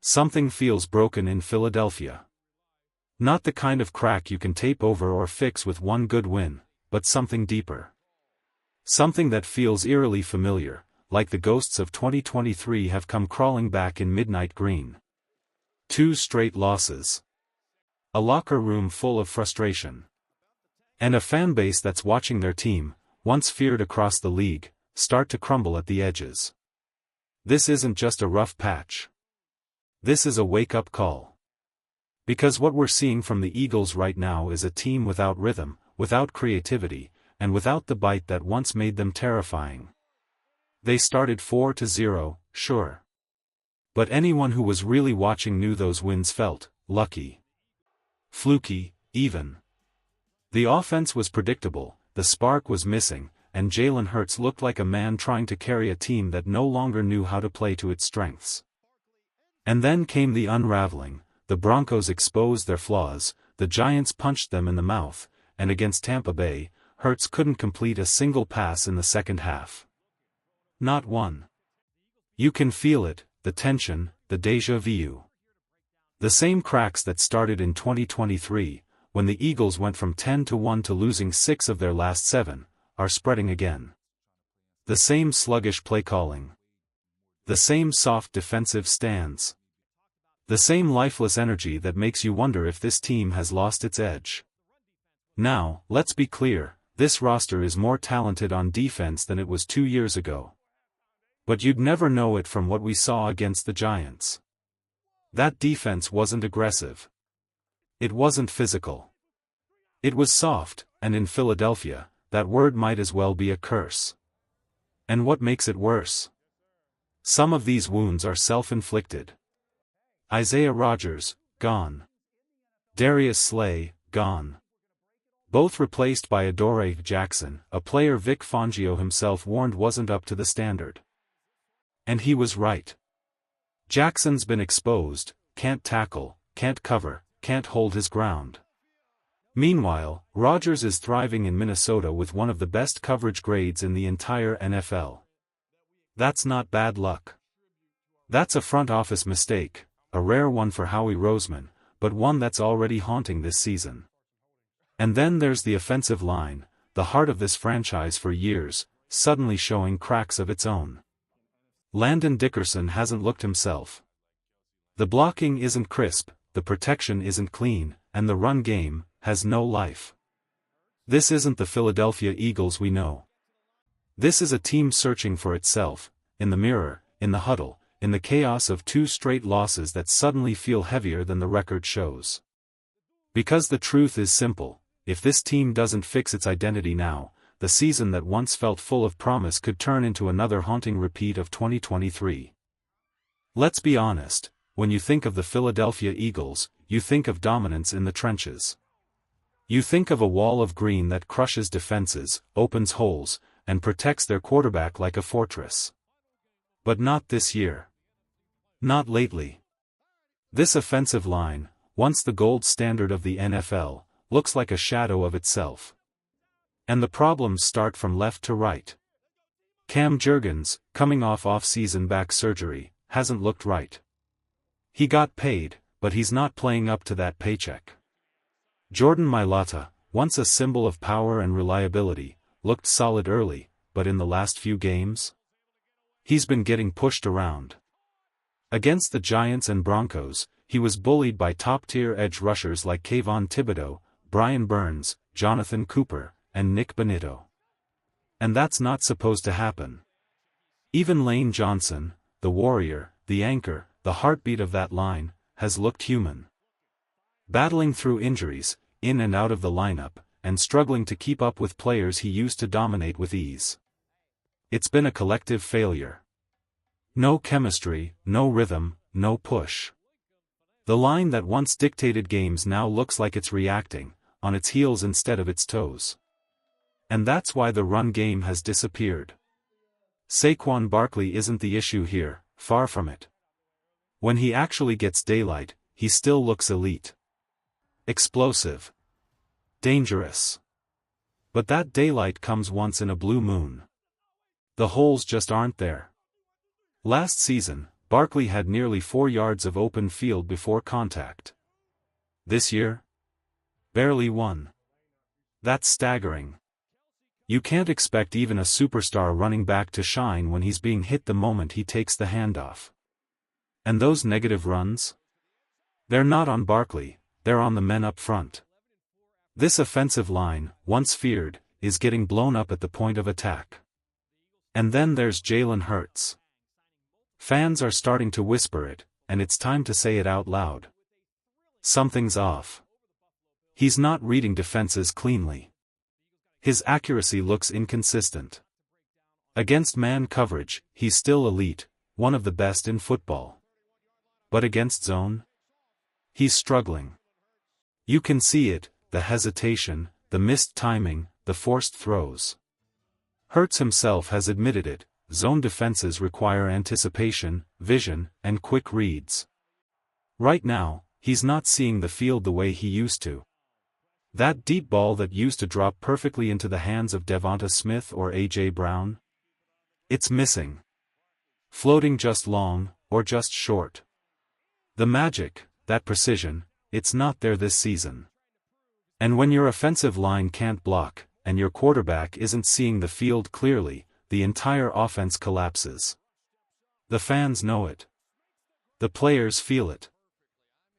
Something feels broken in Philadelphia. Not the kind of crack you can tape over or fix with one good win, but something deeper. Something that feels eerily familiar, like the ghosts of 2023 have come crawling back in midnight green. 2 straight losses. A locker room full of frustration. And a fan base that's watching their team, once feared across the league, start to crumble at the edges. This isn't just a rough patch. This is a wake-up call. Because what we're seeing from the Eagles right now is a team without rhythm, without creativity, and without the bite that once made them terrifying. They started 4-0, sure. But anyone who was really watching knew those wins felt lucky. Fluky, even. The offense was predictable, the spark was missing, and Jalen Hurts looked like a man trying to carry a team that no longer knew how to play to its strengths. And then came the unraveling. The Broncos exposed their flaws, the Giants punched them in the mouth, and against Tampa Bay, Hurts couldn't complete a single pass in the second half. Not one. You can feel it, the tension, the déjà vu. The same cracks that started in 2023, when the Eagles went from 10-1 to losing 6 of their last 7, are spreading again. The same sluggish play calling. The same soft defensive stands. The same lifeless energy that makes you wonder if this team has lost its edge. Now, let's be clear, this roster is more talented on defense than it was 2 years ago. But you'd never know it from what we saw against the Giants. That defense wasn't aggressive. It wasn't physical. It was soft, and in Philadelphia, that word might as well be a curse. And what makes it worse? Some of these wounds are self-inflicted. Isaiah Rodgers, gone. Darius Slay, gone. Both replaced by Adoree Jackson, a player Vic Fangio himself warned wasn't up to the standard. And he was right. Jackson's been exposed, can't tackle, can't cover, can't hold his ground. Meanwhile, Rodgers is thriving in Minnesota with one of the best coverage grades in the entire NFL. That's not bad luck. That's a front office mistake, a rare one for Howie Roseman, but one that's already haunting this season. And then there's the offensive line, the heart of this franchise for years, suddenly showing cracks of its own. Landon Dickerson hasn't looked himself. The blocking isn't crisp, the protection isn't clean, and the run game has no life. This isn't the Philadelphia Eagles we know. This is a team searching for itself, in the mirror, in the huddle, in the chaos of 2 straight losses that suddenly feel heavier than the record shows. Because the truth is simple, if this team doesn't fix its identity now, the season that once felt full of promise could turn into another haunting repeat of 2023. Let's be honest, when you think of the Philadelphia Eagles, you think of dominance in the trenches. You think of a wall of green that crushes defenses, opens holes, and protects their quarterback like a fortress. But not this year. Not lately. This offensive line, once the gold standard of the NFL, looks like a shadow of itself. And the problems start from left to right. Cam Jurgens, coming off off-season back surgery, hasn't looked right. He got paid, but he's not playing up to that paycheck. Jordan Mailata, once a symbol of power and reliability, looked solid early, but in the last few games? He's been getting pushed around. Against the Giants and Broncos, he was bullied by top-tier edge rushers like Kayvon Thibodeau, Brian Burns, Jonathan Cooper, and Nick Bonitto. And that's not supposed to happen. Even Lane Johnson, the warrior, the anchor, the heartbeat of that line, has looked human. Battling through injuries, in and out of the lineup, and struggling to keep up with players he used to dominate with ease. It's been a collective failure. No chemistry, no rhythm, no push. The line that once dictated games now looks like it's reacting, on its heels instead of its toes. And that's why the run game has disappeared. Saquon Barkley isn't the issue here, far from it. When he actually gets daylight, he still looks elite. Explosive. Dangerous. But that daylight comes once in a blue moon. The holes just aren't there. Last season, Barkley had nearly 4 yards of open field before contact. This year? Barely 1. That's staggering. You can't expect even a superstar running back to shine when he's being hit the moment he takes the handoff. And those negative runs? They're not on Barkley, they're on the men up front. This offensive line, once feared, is getting blown up at the point of attack. And then there's Jalen Hurts. Fans are starting to whisper it, and it's time to say it out loud. Something's off. He's not reading defenses cleanly. His accuracy looks inconsistent. Against man coverage, he's still elite, one of the best in football. But against zone? He's struggling. You can see it, the hesitation, the missed timing, the forced throws. Hurts himself has admitted it, zone defenses require anticipation, vision, and quick reads. Right now, he's not seeing the field the way he used to. That deep ball that used to drop perfectly into the hands of Devonta Smith or A.J. Brown? It's missing. Floating just long, or just short. The magic, that precision, it's not there this season. And when your offensive line can't block, and your quarterback isn't seeing the field clearly, the entire offense collapses. The fans know it. The players feel it.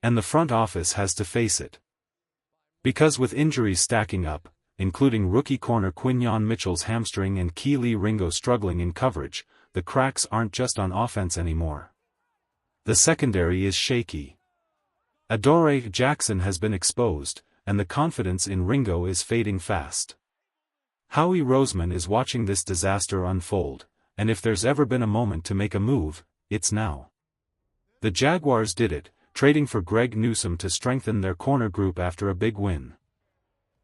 And the front office has to face it. Because with injuries stacking up, including rookie corner Quinyon Mitchell's hamstring and Kelee Ringo struggling in coverage, the cracks aren't just on offense anymore. The secondary is shaky. Adoree Jackson has been exposed, and the confidence in Ringo is fading fast. Howie Roseman is watching this disaster unfold, and if there's ever been a moment to make a move, it's now. The Jaguars did it, trading for Greg Newsome to strengthen their corner group after a big win.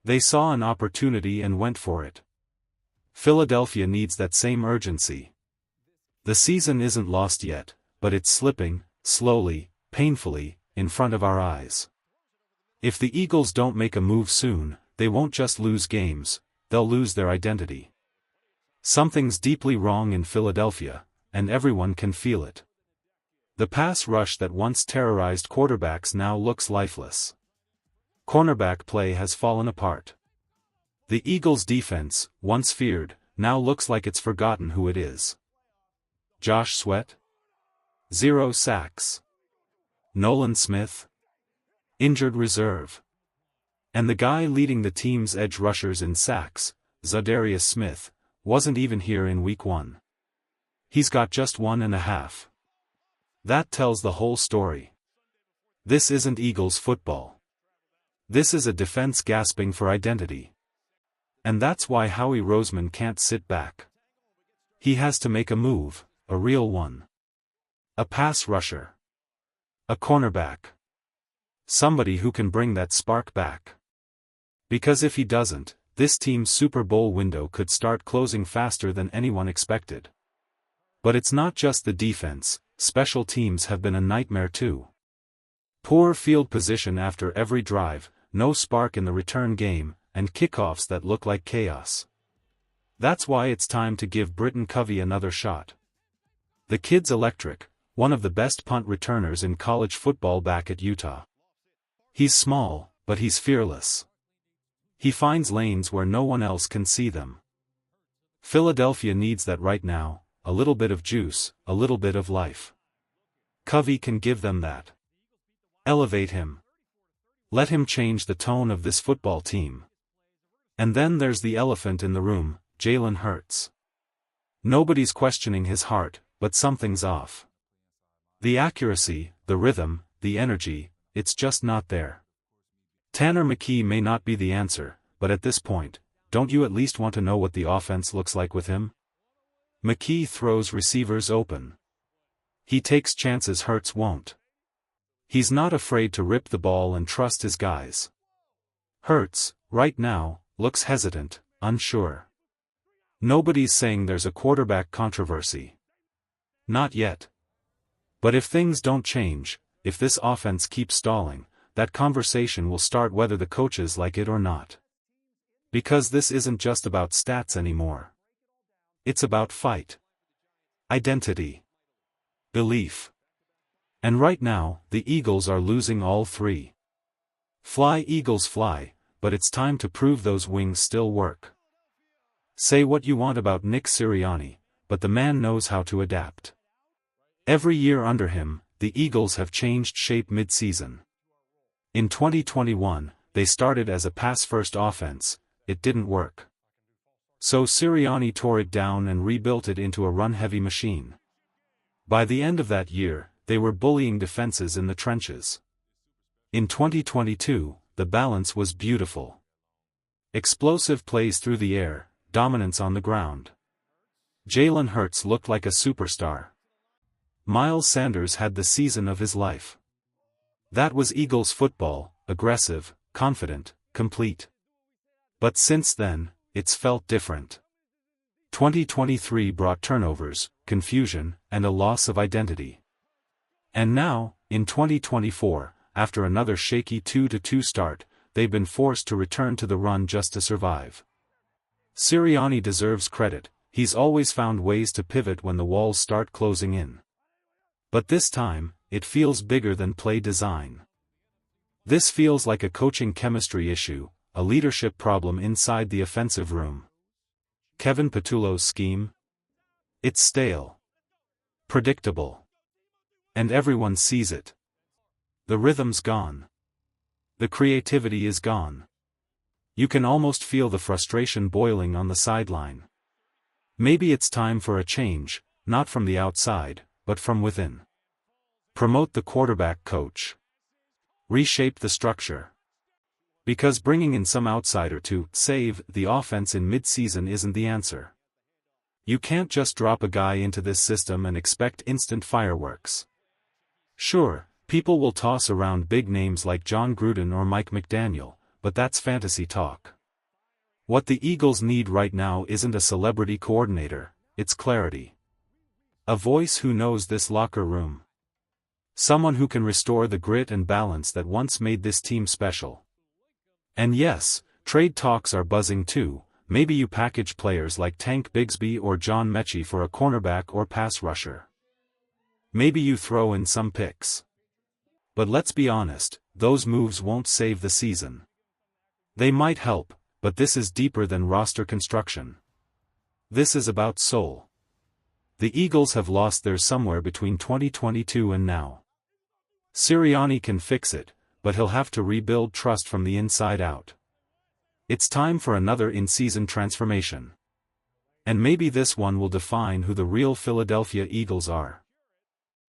They saw an opportunity and went for it. Philadelphia needs that same urgency. The season isn't lost yet, but it's slipping, slowly, painfully, in front of our eyes. If the Eagles don't make a move soon, they won't just lose games, they'll lose their identity. Something's deeply wrong in Philadelphia, and everyone can feel it. The pass rush that once terrorized quarterbacks now looks lifeless. Cornerback play has fallen apart. The Eagles' defense, once feared, now looks like it's forgotten who it is. Josh Sweat? 0 sacks. Nolan Smith? Injured reserve. And the guy leading the team's edge rushers in sacks, Zadarius Smith, wasn't even here in Week 1. He's got just 1.5. That tells the whole story. This isn't Eagles football. This is a defense gasping for identity. And that's why Howie Roseman can't sit back. He has to make a move, a real one. A pass rusher. A cornerback. Somebody who can bring that spark back. Because if he doesn't, this team's Super Bowl window could start closing faster than anyone expected. But it's not just the defense, special teams have been a nightmare too. Poor field position after every drive, no spark in the return game, and kickoffs that look like chaos. That's why it's time to give Britton Covey another shot. The kid's electric, one of the best punt returners in college football back at Utah. He's small, but he's fearless. He finds lanes where no one else can see them. Philadelphia needs that right now, a little bit of juice, a little bit of life. Covey can give them that. Elevate him. Let him change the tone of this football team. And then there's the elephant in the room, Jalen Hurts. Nobody's questioning his heart, but something's off. The accuracy, the rhythm, the energy, it's just not there. Tanner McKee may not be the answer, but at this point, don't you at least want to know what the offense looks like with him? McKee throws receivers open. He takes chances Hurts won't. He's not afraid to rip the ball and trust his guys. Hurts, right now, looks hesitant, unsure. Nobody's saying there's a quarterback controversy. Not yet. But if things don't change, if this offense keeps stalling, that conversation will start whether the coaches like it or not. Because this isn't just about stats anymore. It's about fight. Identity. Belief. And right now, the Eagles are losing all three. Fly, Eagles, fly, but it's time to prove those wings still work. Say what you want about Nick Sirianni, but the man knows how to adapt. Every year under him, the Eagles have changed shape mid-season. In 2021, they started as a pass-first offense. It didn't work. So Sirianni tore it down and rebuilt it into a run-heavy machine. By the end of that year, they were bullying defenses in the trenches. In 2022, the balance was beautiful. Explosive plays through the air, dominance on the ground. Jalen Hurts looked like a superstar. Miles Sanders had the season of his life. That was Eagles football, aggressive, confident, complete. But since then, it's felt different. 2023 brought turnovers, confusion, and a loss of identity. And now, in 2024, after another shaky 2-2 start, they've been forced to return to the run just to survive. Sirianni deserves credit. He's always found ways to pivot when the walls start closing in. But this time, it feels bigger than play design. This feels like a coaching chemistry issue, a leadership problem inside the offensive room. Kevin Patullo's scheme? It's stale. Predictable. And everyone sees it. The rhythm's gone. The creativity is gone. You can almost feel the frustration boiling on the sideline. Maybe it's time for a change, not from the outside, but from within. Promote the quarterback coach. Reshape the structure. Because bringing in some outsider to save the offense in mid-season isn't the answer. You can't just drop a guy into this system and expect instant fireworks. Sure, people will toss around big names like John Gruden or Mike McDaniel, but that's fantasy talk. What the Eagles need right now isn't a celebrity coordinator, it's clarity. A voice who knows this locker room. Someone who can restore the grit and balance that once made this team special. And yes, trade talks are buzzing too. Maybe you package players like Tank Bigsby or John Mechie for a cornerback or pass rusher. Maybe you throw in some picks. But let's be honest, those moves won't save the season. They might help, but this is deeper than roster construction. This is about soul. The Eagles have lost theirs somewhere between 2022 and now. Sirianni can fix it, but he'll have to rebuild trust from the inside out. It's time for another in-season transformation. And maybe this one will define who the real Philadelphia Eagles are.